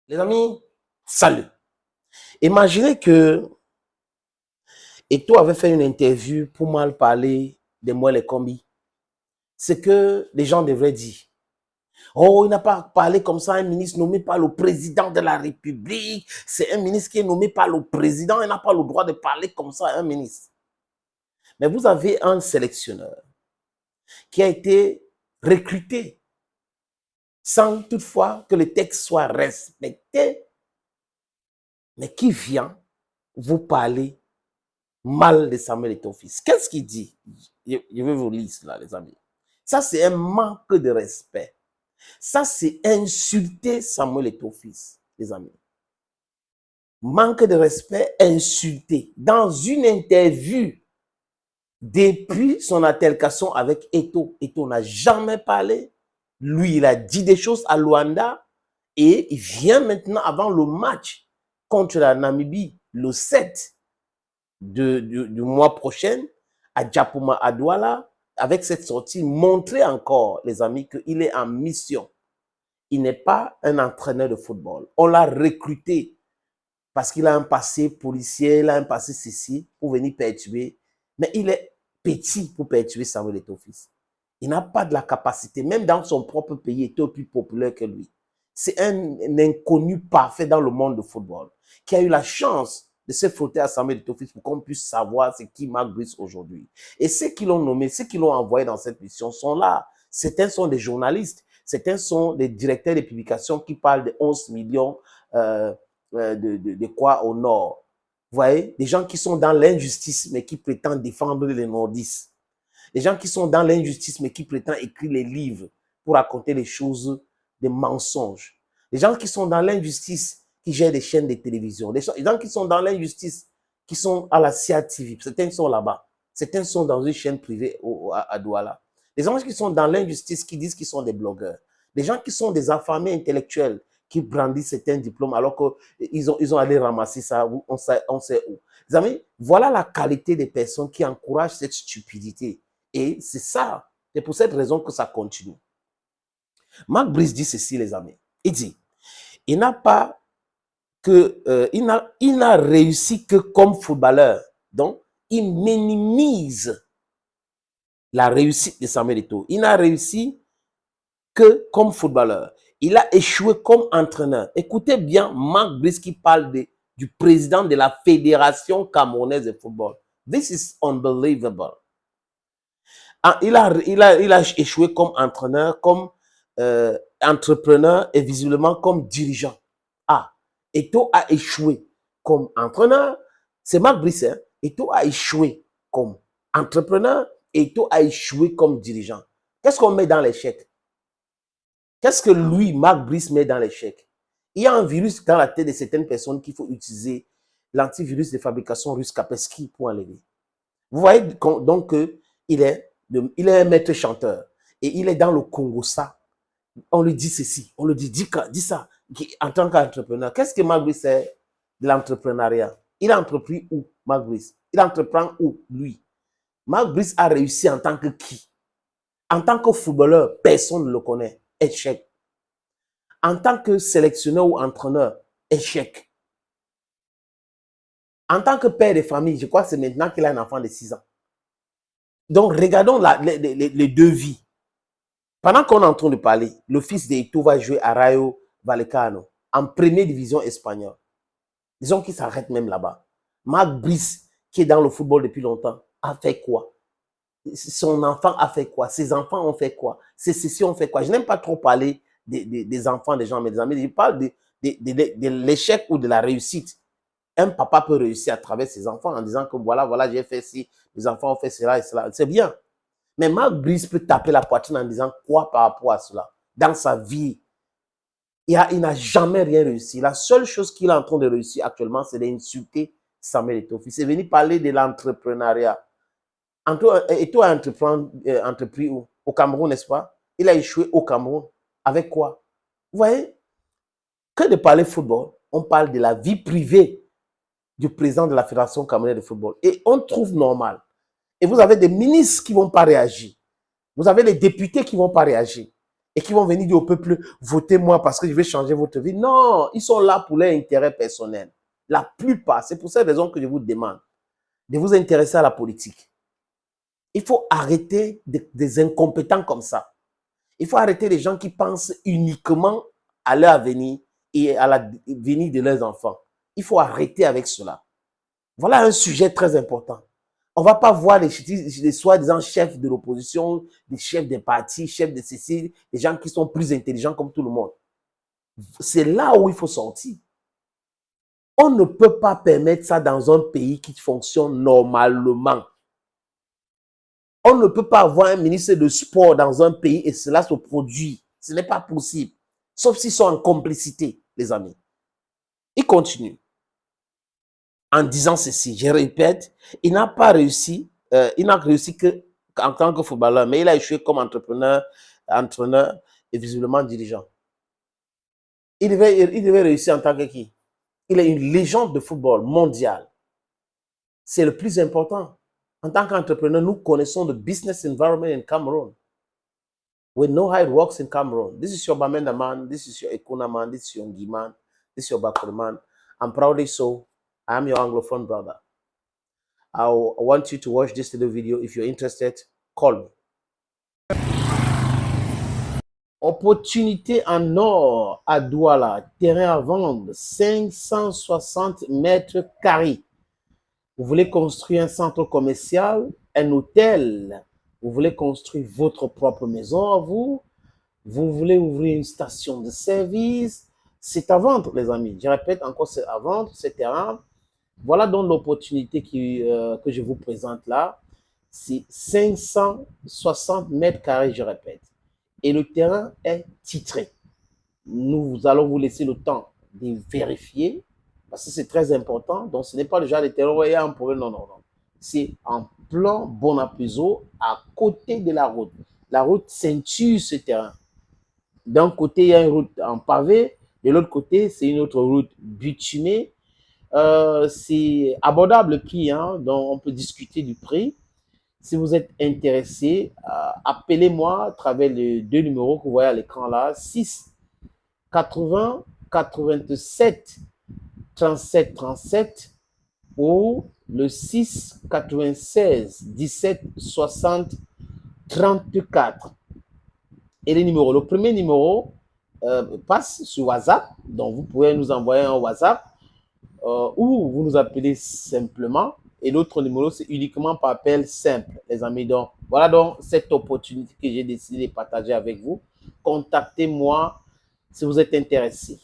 Les amis, salut. Imaginez que Eto avait fait une interview pour mal parler de moi les combis. C'est que les gens devraient dire. Oh, il n'a pas parlé comme ça, un ministre nommé par le président de la République. C'est un ministre qui est nommé par le président. Il n'a pas le droit de parler comme ça à un ministre. Mais vous avez un sélectionneur qui a été recruté sans toutefois que le texte soit respecté, mais qui vient vous parler mal de Samuel Eto'o-Fils. Qu'est-ce qu'il dit? Je vais vous lire cela, les amis. Ça, c'est un manque de respect. Ça, c'est insulter Samuel Eto'o-Fils, les amis. Manque de respect, insulté. Dans une interview, depuis son altercation avec Eto'o, Eto'o n'a jamais parlé. Lui, il a dit des choses à Luanda et il vient maintenant avant le match contre la Namibie, le 7 du mois prochain, à Djapoma à Douala, avec cette sortie, montrer encore, les amis, qu'il est en mission. Il n'est pas un entraîneur de football. On l'a recruté parce qu'il a un passé policier, il a un passé ceci, pour venir perturber. Mais il est petit pour perturber Samuel Eto'o-Fils. Il n'a pas de la capacité, même dans son propre pays, il était plus populaire que lui. C'est un inconnu parfait dans le monde du football, qui a eu la chance de se frotter à Samuel Eto'o-Fils pour qu'on puisse savoir c'est qui Mark Brice aujourd'hui. Et ceux qui l'ont nommé, ceux qui l'ont envoyé dans cette mission sont là. Certains sont des journalistes, certains sont des directeurs de publications qui parlent de 11 millions de quoi au nord. Vous voyez, des gens qui sont dans l'injustice mais qui prétendent défendre les nordistes. Des gens qui sont dans l'injustice mais qui prétendent écrire les livres pour raconter les choses, des mensonges. Des gens qui sont dans l'injustice, qui gèrent des chaînes de télévision. Des gens qui sont dans l'injustice, qui sont à la CIA TV. Certains sont là-bas. Certains sont dans une chaîne privée à Douala. Des gens qui sont dans l'injustice, qui disent qu'ils sont des blogueurs. Des gens qui sont des affamés intellectuels, qui brandissent certains diplômes alors qu'ils ont allé ramasser ça, on sait où. Les amis, voilà la qualité des personnes qui encouragent cette stupidité. Et c'est ça, c'est pour cette raison que ça continue. Mark Brice dit ceci, les amis. Il dit, il n'a pas que, il n'a réussi que comme footballeur. Donc, il minimise la réussite de Samuel Eto'o. Il n'a réussi que comme footballeur. Il a échoué comme entraîneur. Écoutez bien Mark Brice qui parle du président de la Fédération camerounaise de football. This is unbelievable. Il a échoué comme entraîneur, comme entrepreneur et visiblement comme dirigeant. Ah, Eto'o a échoué comme entraîneur. C'est Mark Brice. Hein? Eto'o a échoué comme entrepreneur et Eto'o a échoué comme dirigeant. Qu'est-ce qu'on met dans l'échec? Qu'est-ce que lui, Mark Brice, met dans l'échec? Il y a un virus dans la tête de certaines personnes qu'il faut utiliser l'antivirus de fabrication russe Kaspersky pour enlever. Vous voyez donc qu'il est un maître chanteur et il est dans le Congo ça. On lui dit ceci, on lui dit ça en tant qu'entrepreneur. Qu'est-ce que Mark Brice est de l'entrepreneuriat? Il a entrepris où, Mark Brice? Il entreprend où, lui? Mark Brice a réussi en tant que qui? En tant que footballeur, personne ne le connaît. Échec. En tant que sélectionneur ou entraîneur, échec. En tant que père de famille, je crois que c'est maintenant qu'il a un enfant de 6 ans. Donc, regardons les deux vies. Pendant qu'on est en train de parler, le fils d'Eto'o va jouer à Rayo Vallecano, en première division espagnole. Disons qu'il s'arrête même là-bas. Mark Brice, qui est dans le football depuis longtemps, a fait quoi? Son enfant a fait quoi? Ses enfants ont fait quoi? Ses sessions ont fait quoi? Je n'aime pas trop parler des enfants des gens, mais des amis, je parle de l'échec ou de la réussite. Un papa peut réussir à travers ses enfants en disant que voilà, j'ai fait ci, mes enfants ont fait cela et cela. C'est bien. Mais Mark Brice peut taper la poitrine en disant quoi par rapport à cela? Dans sa vie, il n'a jamais rien réussi. La seule chose qu'il est en train de réussir actuellement, c'est d'insulter Samuel Eto'o-Fils. C'est venu parler de l'entrepreneuriat. Eto'o a entrepris où? Au Cameroun, n'est-ce pas? Il a échoué au Cameroun. Avec quoi? Vous voyez? Que de parler football, on parle de la vie privée du président de la Fédération camerounaise de football. Et on trouve normal. Et vous avez des ministres qui ne vont pas réagir. Vous avez des députés qui ne vont pas réagir. et qui vont venir dire au peuple, votez-moi parce que je vais changer votre vie. Non, ils sont là pour leur intérêt personnel. La plupart, c'est pour cette raison que je vous demande de vous intéresser à la politique. Il faut arrêter des incompétents comme ça. Il faut arrêter les gens qui pensent uniquement à leur avenir et à l'avenir de leurs enfants. Il faut arrêter avec cela. Voilà un sujet très important. On ne va pas voir les soi-disant chefs de l'opposition, des chefs des partis, chefs de ceci, des gens qui sont plus intelligents comme tout le monde. C'est là où il faut sortir. On ne peut pas permettre ça dans un pays qui fonctionne normalement. On ne peut pas avoir un ministre de sport dans un pays et cela se produit. Ce n'est pas possible. Sauf s'ils sont en complicité, les amis. Il continue en disant ceci. Je répète, il n'a pas réussi, il n'a réussi qu'en tant que footballeur, mais il a échoué comme entrepreneur, entraîneur et visiblement dirigeant. Il devait réussir en tant que qui? Il est une légende de football mondial. C'est le plus important. En tant qu'entrepreneur, nous connaissons the business environment in Cameroon. We know how it works in Cameroon. This is your Bamenda man, this is your Ekuna man, this is your Ngi man, this is your Bakur man. I'm proudly so. I am your Anglophone brother. I want you to watch this little video. If you're interested, call me. Opportunité en or à Douala, terrain à vendre, 560 mètres carrés. Vous voulez construire un centre commercial, un hôtel, vous voulez construire votre propre maison à vous, vous voulez ouvrir une station de service, c'est à vendre, les amis. Je répète encore, c'est à vendre, ce terrain. Voilà donc l'opportunité que je vous présente là. C'est 560 mètres carrés, je répète. Et le terrain est titré. Nous allons vous laisser le temps de vérifier, parce que c'est très important. Donc, ce n'est pas le genre de terrain où il y a un problème. Non, non, non. C'est en plan Bonapuzo, à côté de la route. La route ceinture ce terrain. D'un côté, il y a une route en pavé. De l'autre côté, c'est une autre route bitumée. C'est abordable le prix, hein, donc on peut discuter du prix. Si vous êtes intéressé, appelez-moi à travers les deux numéros que vous voyez à l'écran là, 6 80 87 37 37 ou le 6 96 17 60 34. Et les numéros, le premier numéro passe sur WhatsApp, donc vous pouvez nous envoyer un WhatsApp ou vous nous appelez simplement. Et l'autre numéro, c'est uniquement par appel simple, les amis. Donc, voilà donc cette opportunité que j'ai décidé de partager avec vous. Contactez-moi si vous êtes intéressé.